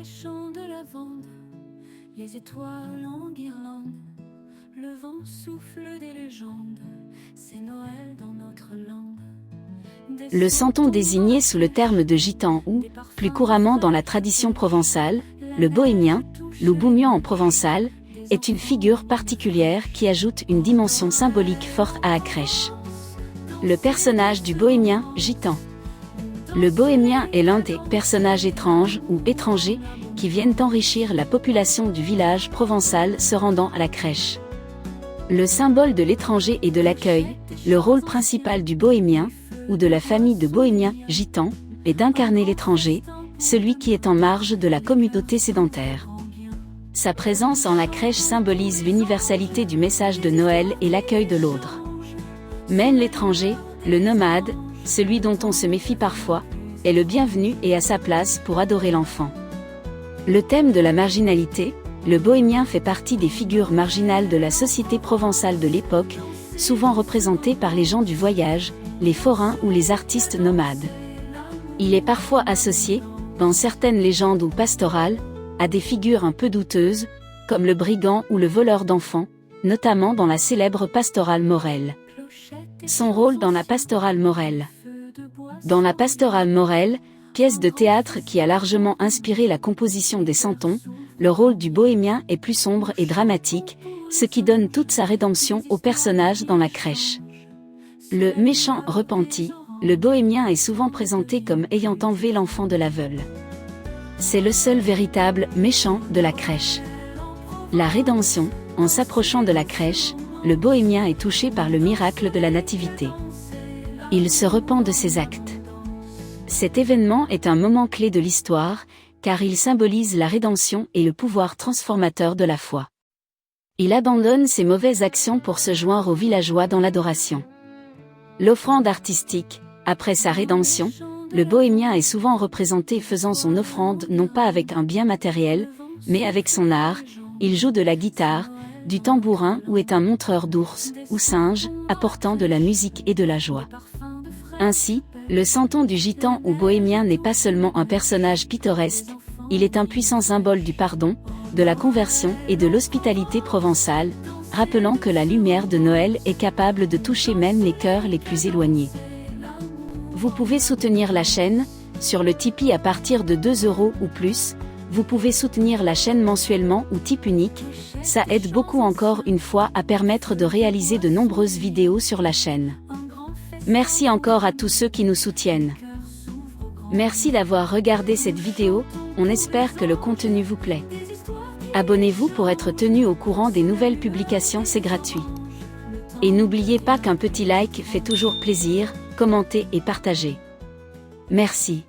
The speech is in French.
les champs de lavande, les étoiles en guirlande, le vent souffle des légendes, c'est Noël dans notre langue. Le santon désigné sous le terme de gitan ou, plus couramment dans la tradition provençale, le bohémien, ou bougnan en provençal, est une figure particulière qui ajoute une dimension symbolique forte à la crèche. Le personnage du bohémien, gitan. Le bohémien est l'un des personnages étranges ou étrangers qui viennent enrichir la population du village provençal se rendant à la crèche. Le symbole de l'étranger et de l'accueil, le rôle principal du bohémien, ou de la famille de bohémiens gitans, est d'incarner l'étranger, celui qui est en marge de la communauté sédentaire. Sa présence en la crèche symbolise l'universalité du message de Noël et l'accueil de l'autre. Mais l'étranger, le nomade, celui dont on se méfie parfois, est le bienvenu et à sa place pour adorer l'enfant. Le thème de la marginalité, le bohémien fait partie des figures marginales de la société provençale de l'époque, souvent représentées par les gens du voyage, les forains ou les artistes nomades. Il est parfois associé, dans certaines légendes ou pastorales, à des figures un peu douteuses, comme le brigand ou le voleur d'enfants, notamment dans la célèbre pastorale Morel. Son rôle dans la pastorale Morel. Dans la pastorale Morel, pièce de théâtre qui a largement inspiré la composition des santons, le rôle du bohémien est plus sombre et dramatique, ce qui donne toute sa rédemption au personnage dans la crèche. Le méchant repenti, le bohémien est souvent présenté comme ayant enlevé l'enfant de la veuve. C'est le seul véritable méchant de la crèche. La rédemption, en s'approchant de la crèche, le bohémien est touché par le miracle de la nativité. Il se repent de ses actes. Cet événement est un moment clé de l'histoire, car il symbolise la rédemption et le pouvoir transformateur de la foi. Il abandonne ses mauvaises actions pour se joindre aux villageois dans l'adoration. L'offrande artistique, après sa rédemption, le bohémien est souvent représenté faisant son offrande non pas avec un bien matériel, mais avec son art. Il joue de la guitare, du tambourin ou est un montreur d'ours ou singe, apportant de la musique et de la joie. Ainsi, le santon du gitan ou bohémien n'est pas seulement un personnage pittoresque, il est un puissant symbole du pardon, de la conversion et de l'hospitalité provençale, rappelant que la lumière de Noël est capable de toucher même les cœurs les plus éloignés. Vous pouvez soutenir la chaîne, sur le Tipeee à partir de 2 € ou plus, vous pouvez soutenir la chaîne mensuellement ou type unique, ça aide beaucoup encore une fois à permettre de réaliser de nombreuses vidéos sur la chaîne. Merci encore à tous ceux qui nous soutiennent. Merci d'avoir regardé cette vidéo, on espère que le contenu vous plaît. Abonnez-vous pour être tenu au courant des nouvelles publications, c'est gratuit. Et n'oubliez pas qu'un petit like fait toujours plaisir, commentez et partagez. Merci.